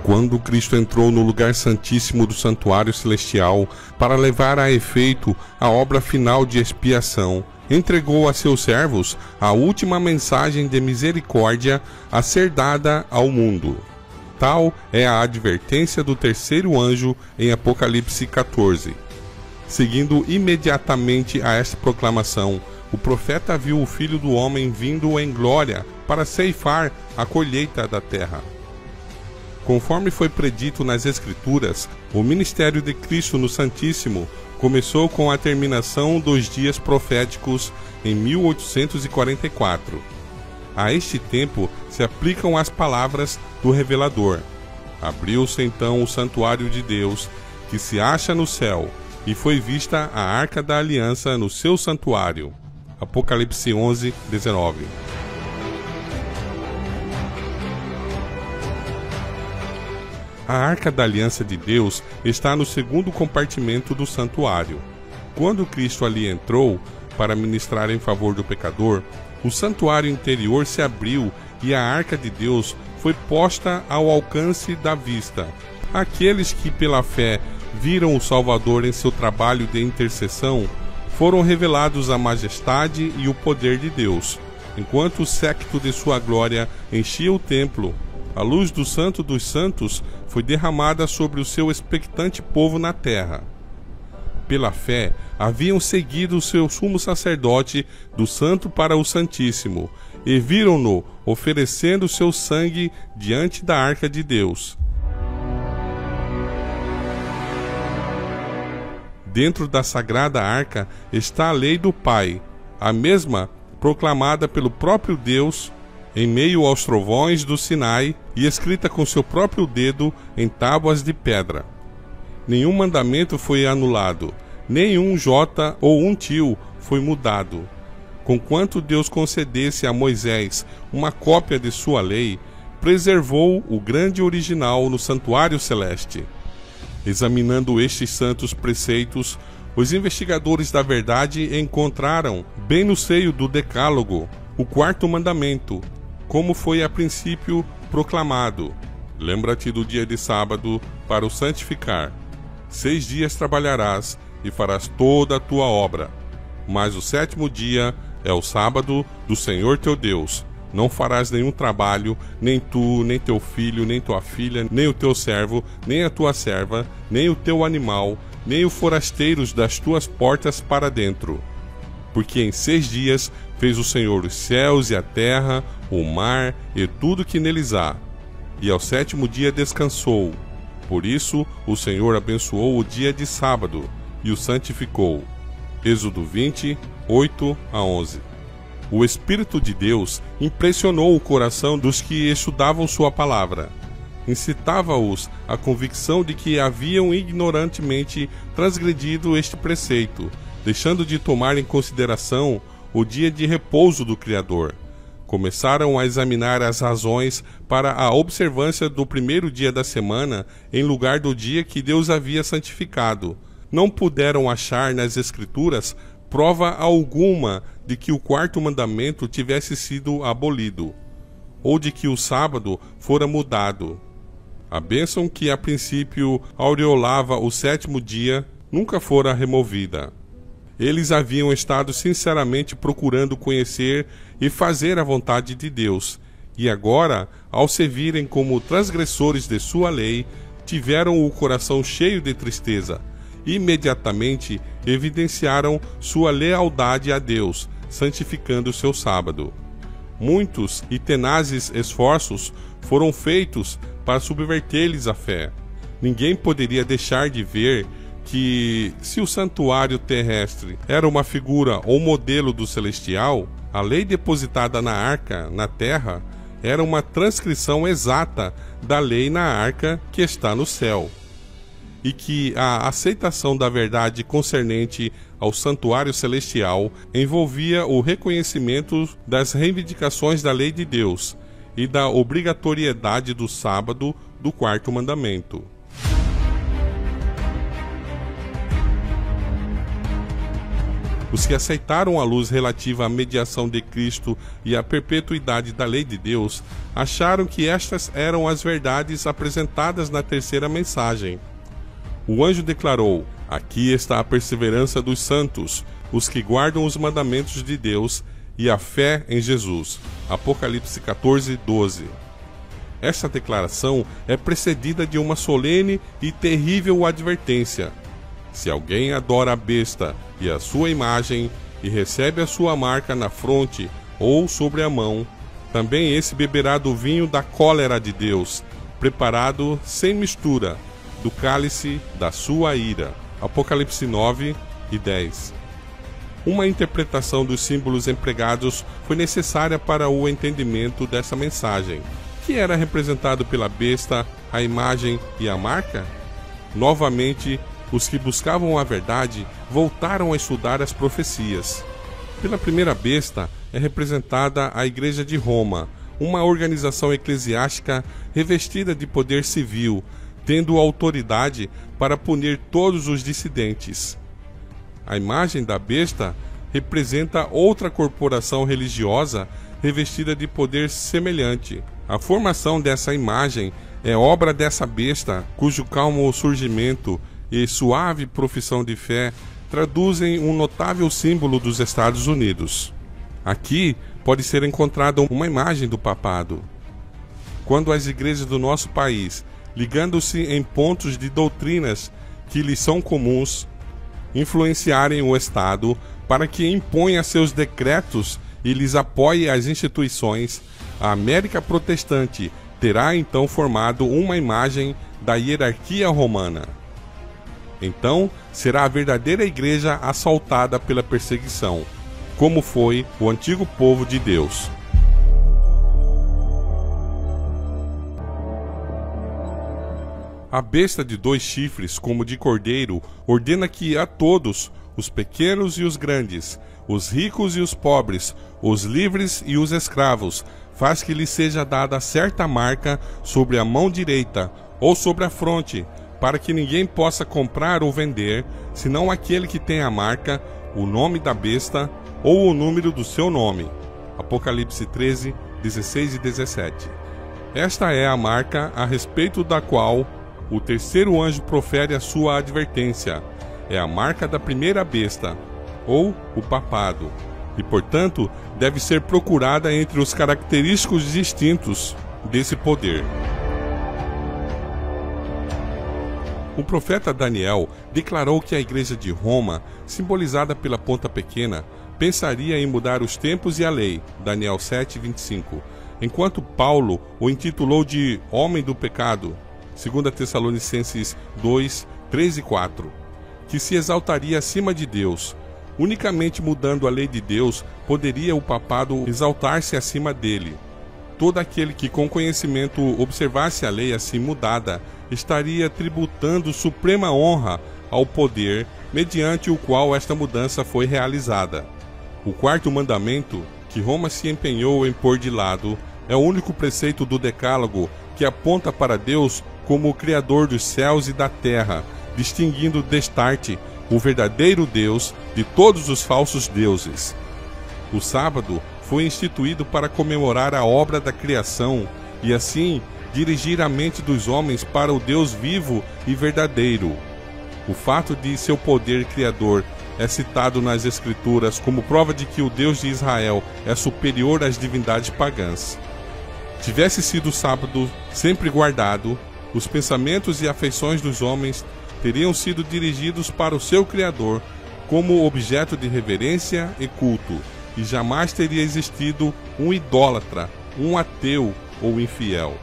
Quando Cristo entrou no lugar santíssimo do santuário celestial para levar a efeito a obra final de expiação, entregou a seus servos a última mensagem de misericórdia a ser dada ao mundo. Tal é a advertência do terceiro anjo em Apocalipse 14. Seguindo imediatamente a esta proclamação, o profeta viu o Filho do Homem vindo em glória para ceifar a colheita da terra. Conforme foi predito nas Escrituras, o ministério de Cristo no Santíssimo começou com a terminação dos dias proféticos em 1844. A este tempo se aplicam as palavras do revelador. Abriu-se então o santuário de Deus, que se acha no céu, e foi vista a Arca da Aliança no seu santuário. Apocalipse 11, 19. A Arca da Aliança de Deus está no segundo compartimento do santuário. Quando Cristo ali entrou para ministrar em favor do pecador, o santuário interior se abriu e a Arca de Deus foi posta ao alcance da vista. Aqueles que pela fé viram o Salvador em seu trabalho de intercessão foram revelados a majestade e o poder de Deus. Enquanto o séquito de sua glória enchia o templo, a luz do Santo dos Santos foi derramada sobre o seu expectante povo na terra. Pela fé, haviam seguido o seu sumo sacerdote do Santo para o Santíssimo, e viram-no oferecendo seu sangue diante da Arca de Deus. Dentro da sagrada arca está a lei do Pai, a mesma proclamada pelo próprio Deus em meio aos trovões do Sinai e escrita com seu próprio dedo em tábuas de pedra. Nenhum mandamento foi anulado, nem um jota ou um tio foi mudado. Conquanto Deus concedesse a Moisés uma cópia de sua lei, preservou o grande original no santuário celeste. Examinando estes santos preceitos, os investigadores da verdade encontraram, bem no seio do Decálogo, o quarto mandamento, como foi a princípio proclamado: lembra-te do dia de sábado para o santificar. 6 dias trabalharás e farás toda a tua obra, mas o 7º dia é o sábado do Senhor teu Deus. Não farás nenhum trabalho, nem tu, nem teu filho, nem tua filha, nem o teu servo, nem a tua serva, nem o teu animal, nem os forasteiros das tuas portas para dentro. Porque em 6 dias fez o Senhor os céus e a terra, o mar e tudo que neles há. E ao 7º dia descansou. Por isso o Senhor abençoou o dia de sábado e o santificou. Êxodo 20, 8 a 11. O Espírito de Deus impressionou o coração dos que estudavam sua palavra. Incitava-os à convicção de que haviam ignorantemente transgredido este preceito, deixando de tomar em consideração o dia de repouso do Criador. Começaram a examinar as razões para a observância do 1º dia da semana em lugar do dia que Deus havia santificado. Não puderam achar nas Escrituras prova alguma de que o 4º mandamento tivesse sido abolido, ou de que o sábado fora mudado. A bênção que a princípio aureolava o 7º dia nunca fora removida. Eles haviam estado sinceramente procurando conhecer e fazer a vontade de Deus, e agora, ao se virem como transgressores de sua lei, tiveram o coração cheio de tristeza. Imediatamente evidenciaram sua lealdade a Deus, santificando o seu sábado. Muitos e tenazes esforços foram feitos para subverter-lhes a fé. Ninguém poderia deixar de ver que, se o santuário terrestre era uma figura ou modelo do celestial, a lei depositada na arca, na terra, era uma transcrição exata da lei na arca que está no céu. E que a aceitação da verdade concernente ao santuário celestial envolvia o reconhecimento das reivindicações da lei de Deus e da obrigatoriedade do sábado do 4º mandamento. Os que aceitaram a luz relativa à mediação de Cristo e à perpetuidade da lei de Deus, acharam que estas eram as verdades apresentadas na terceira mensagem. O anjo declarou: "Aqui está a perseverança dos santos, os que guardam os mandamentos de Deus e a fé em Jesus." Apocalipse 14, 12. Esta declaração é precedida de uma solene e terrível advertência. Se alguém adora a besta e a sua imagem e recebe a sua marca na fronte ou sobre a mão, também esse beberá do vinho da cólera de Deus, preparado sem mistura, do cálice da sua ira. Apocalipse 9 e 10. Uma interpretação dos símbolos empregados foi necessária para o entendimento dessa mensagem. Que era representado pela besta, a imagem e a marca? Novamente, os que buscavam a verdade voltaram a estudar as profecias. Pela primeira besta é representada a Igreja de Roma, uma organização eclesiástica revestida de poder civil, tendo autoridade para punir todos os dissidentes. A imagem da besta representa outra corporação religiosa revestida de poder semelhante. A formação dessa imagem é obra dessa besta, cujo calmo surgimento e suave profissão de fé traduzem um notável símbolo dos Estados Unidos. Aqui pode ser encontrada uma imagem do papado. Quando as igrejas do nosso país, ligando-se em pontos de doutrinas que lhes são comuns, influenciarem o Estado para que imponha seus decretos e lhes apoie as instituições, a América Protestante terá então formado uma imagem da hierarquia romana. Então será a verdadeira igreja assaltada pela perseguição, como foi o antigo povo de Deus. A besta de 2 chifres, como de cordeiro, ordena que a todos, os pequenos e os grandes, os ricos e os pobres, os livres e os escravos, faz que lhe seja dada certa marca sobre a mão direita ou sobre a fronte, para que ninguém possa comprar ou vender, senão aquele que tem a marca, o nome da besta ou o número do seu nome. Apocalipse 13, 16 e 17. Esta é a marca a respeito da qual o terceiro anjo profere a sua advertência. É a marca da primeira besta, ou o papado, e, portanto, deve ser procurada entre os característicos distintos desse poder. O profeta Daniel declarou que a igreja de Roma, simbolizada pela ponta pequena, pensaria em mudar os tempos e a lei, Daniel 7, 25, enquanto Paulo o intitulou de homem do pecado, 2 Tessalonicenses 2, 3 e 4, que se exaltaria acima de Deus. Unicamente mudando a lei de Deus poderia o papado exaltar-se acima dele. Todo aquele que com conhecimento observasse a lei assim mudada estaria tributando suprema honra ao poder mediante o qual esta mudança foi realizada. O quarto mandamento, que Roma se empenhou em pôr de lado, é o único preceito do Decálogo que aponta para Deus como o Criador dos céus e da terra, distinguindo destarte o verdadeiro Deus de todos os falsos deuses. O sábado foi instituído para comemorar a obra da criação e assim dirigir a mente dos homens para o Deus vivo e verdadeiro. O fato de seu poder criador é citado nas Escrituras como prova de que o Deus de Israel é superior às divindades pagãs. Tivesse sido o sábado sempre guardado, os pensamentos e afeições dos homens teriam sido dirigidos para o seu Criador como objeto de reverência e culto, e jamais teria existido um idólatra, um ateu ou infiel.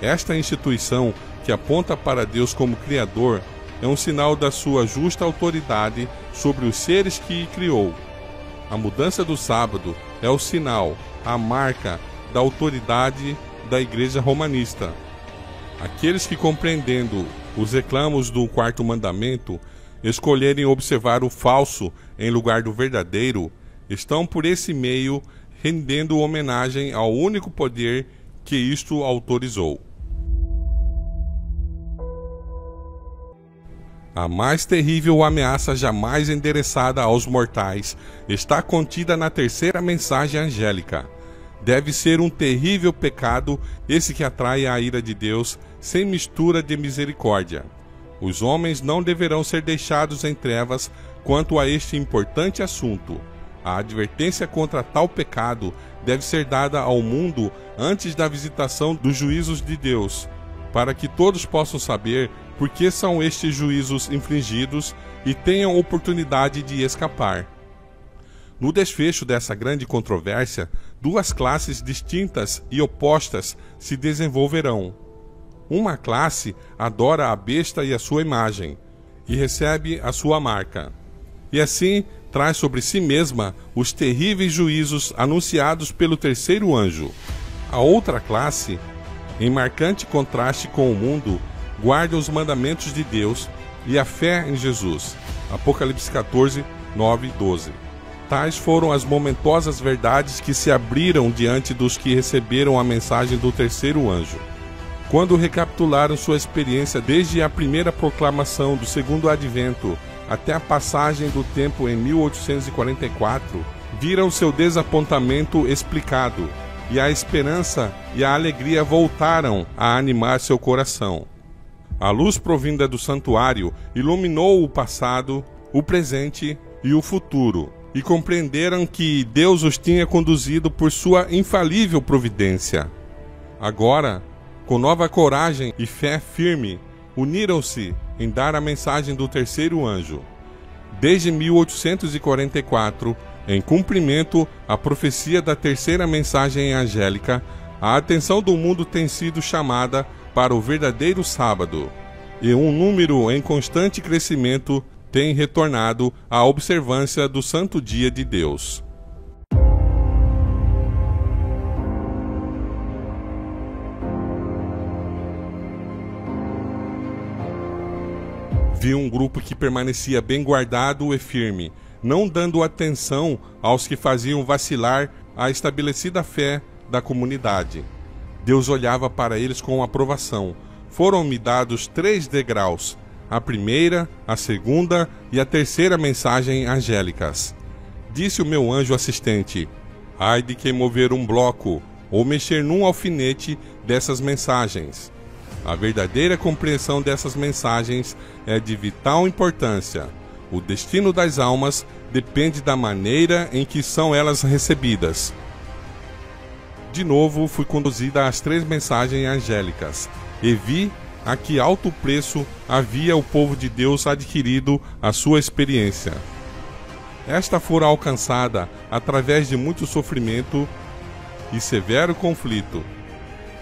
Esta instituição, que aponta para Deus como Criador, é um sinal da sua justa autoridade sobre os seres que criou. A mudança do sábado é o sinal, a marca da autoridade da Igreja romanista. Aqueles que, compreendendo os reclamos do quarto mandamento, escolherem observar o falso em lugar do verdadeiro, estão por esse meio rendendo homenagem ao único poder que isto autorizou. A mais terrível ameaça jamais endereçada aos mortais está contida na terceira mensagem angélica. Deve ser um terrível pecado esse que atrai a ira de Deus sem mistura de misericórdia. Os homens não deverão ser deixados em trevas quanto a este importante assunto. A advertência contra tal pecado deve ser dada ao mundo antes da visitação dos juízos de Deus, para que todos possam saber por que são estes juízos infligidos e tenham oportunidade de escapar. No desfecho dessa grande controvérsia, duas classes distintas e opostas se desenvolverão. Uma classe adora a besta e a sua imagem, e recebe a sua marca, e assim traz sobre si mesma os terríveis juízos anunciados pelo terceiro anjo. A outra classe, em marcante contraste com o mundo, guarda os mandamentos de Deus e a fé em Jesus. Apocalipse 14, 9 e 12. Tais foram as momentosas verdades que se abriram diante dos que receberam a mensagem do terceiro anjo. Quando recapitularam sua experiência desde a primeira proclamação do segundo advento até a passagem do tempo em 1844, viram seu desapontamento explicado, e a esperança e a alegria voltaram a animar seu coração. A luz provinda do santuário iluminou o passado, o presente e o futuro, e compreenderam que Deus os tinha conduzido por sua infalível providência. Agora, com nova coragem e fé firme, uniram-se em dar a mensagem do terceiro anjo. Desde 1844, em cumprimento à profecia da terceira mensagem angélica, a atenção do mundo tem sido chamada para o verdadeiro sábado, e um número em constante crescimento tem retornado à observância do santo dia de Deus. Vi um grupo que permanecia bem guardado e firme, não dando atenção aos que faziam vacilar a estabelecida fé da comunidade. Deus olhava para eles com aprovação. Foram-me dados 3 degraus, a primeira, a segunda e a terceira mensagem angélicas. Disse o meu anjo assistente: ai de quem mover um bloco ou mexer num alfinete dessas mensagens. A verdadeira compreensão dessas mensagens é de vital importância. O destino das almas depende da maneira em que são elas recebidas. De novo fui conduzida às 3 mensagens angélicas, e vi a que alto preço havia o povo de Deus adquirido a sua experiência. Esta fora alcançada através de muito sofrimento e severo conflito.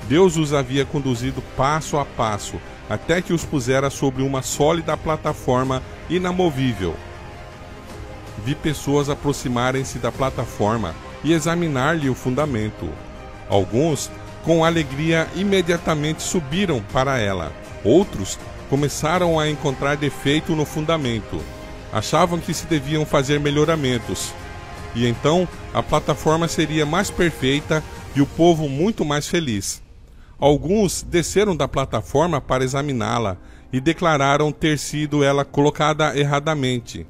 Deus os havia conduzido passo a passo, até que os pusera sobre uma sólida plataforma inamovível. Vi pessoas aproximarem-se da plataforma e examinar-lhe o fundamento. Alguns, com alegria, imediatamente subiram para ela. Outros começaram a encontrar defeito no fundamento. Achavam que se deviam fazer melhoramentos. E então a plataforma seria mais perfeita e o povo muito mais feliz. Alguns desceram da plataforma para examiná-la e declararam ter sido ela colocada erradamente.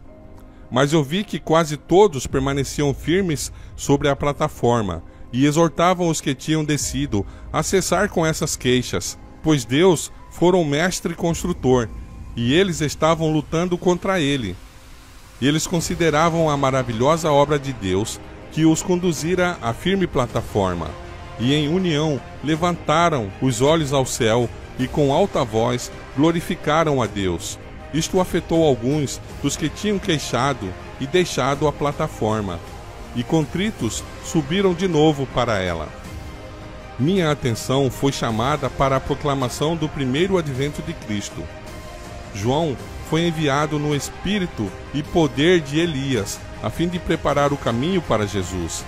Mas eu vi que quase todos permaneciam firmes sobre a plataforma e exortavam os que tinham descido a cessar com essas queixas, pois Deus fora o mestre construtor e eles estavam lutando contra ele. Eles consideravam a maravilhosa obra de Deus que os conduzira à firme plataforma. E em união levantaram os olhos ao céu e com alta voz glorificaram a Deus. Isto afetou alguns dos que tinham queixado e deixado a plataforma, e contritos subiram de novo para ela. Minha atenção foi chamada para a proclamação do primeiro advento de Cristo. João foi enviado no espírito e poder de Elias, a fim de preparar o caminho para Jesus.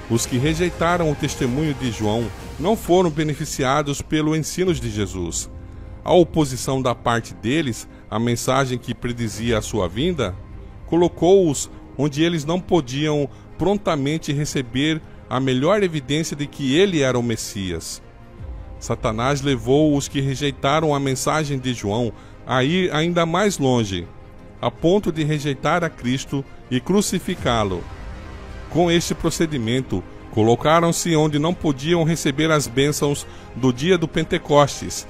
Os que rejeitaram o testemunho de João não foram beneficiados pelo ensino de Jesus. A oposição da parte deles à mensagem que predizia a sua vinda colocou-os onde eles não podiam prontamente receber a melhor evidência de que ele era o Messias. Satanás levou os que rejeitaram a mensagem de João a ir ainda mais longe, a ponto de rejeitar a Cristo e crucificá-lo. Com este procedimento, colocaram-se onde não podiam receber as bênçãos do dia do Pentecostes,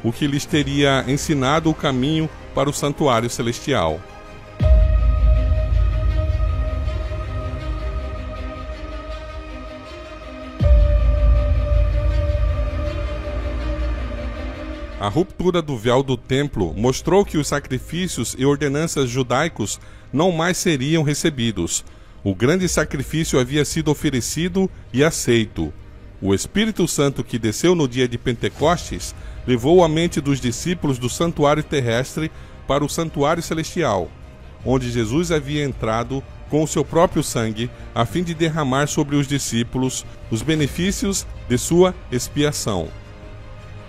o que lhes teria ensinado o caminho para o santuário celestial. A ruptura do véu do templo mostrou que os sacrifícios e ordenanças judaicos não mais seriam recebidos. O grande sacrifício havia sido oferecido e aceito. O Espírito Santo que desceu no dia de Pentecostes levou a mente dos discípulos do santuário terrestre para o santuário celestial, onde Jesus havia entrado com o seu próprio sangue, a fim de derramar sobre os discípulos os benefícios de sua expiação.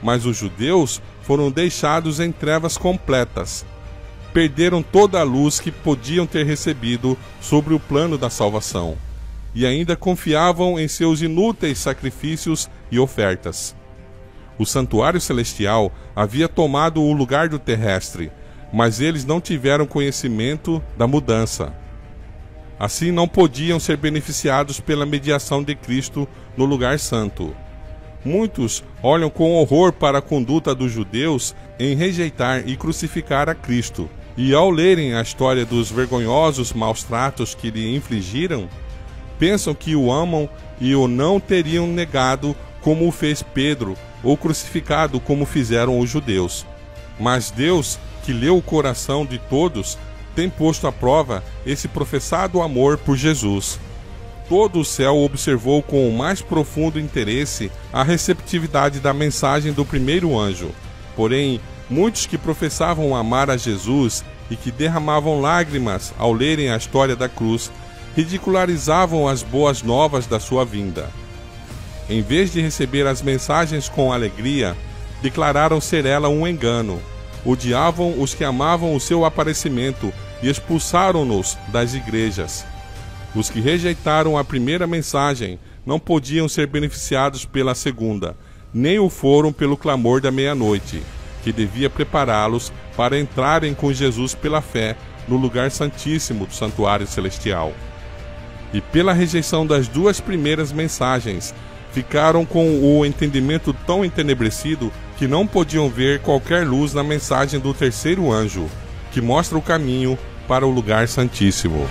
Mas os judeus foram deixados em trevas completas. Perderam toda a luz que podiam ter recebido sobre o plano da salvação, e ainda confiavam em seus inúteis sacrifícios e ofertas. O santuário celestial havia tomado o lugar do terrestre, mas eles não tiveram conhecimento da mudança. Assim não podiam ser beneficiados pela mediação de Cristo no lugar santo. Muitos olham com horror para a conduta dos judeus em rejeitar e crucificar a Cristo, e ao lerem a história dos vergonhosos maus-tratos que lhe infligiram, pensam que o amam e o não teriam negado como o fez Pedro, ou crucificado como fizeram os judeus. Mas Deus, que leu o coração de todos, tem posto à prova esse professado amor por Jesus. Todo o céu observou com o mais profundo interesse a receptividade da mensagem do primeiro anjo. Porém, muitos que professavam amar a Jesus e que derramavam lágrimas ao lerem a história da cruz, ridicularizavam as boas novas da sua vinda. Em vez de receber as mensagens com alegria, declararam ser ela um engano. Odiavam os que amavam o seu aparecimento e expulsaram-nos das igrejas. Os que rejeitaram a primeira mensagem não podiam ser beneficiados pela segunda, nem o foram pelo clamor da meia-noite, que devia prepará-los para entrarem com Jesus pela fé no lugar santíssimo do santuário celestial. E pela rejeição das duas primeiras mensagens, ficaram com o entendimento tão entenebrecido que não podiam ver qualquer luz na mensagem do terceiro anjo, que mostra o caminho para o lugar santíssimo.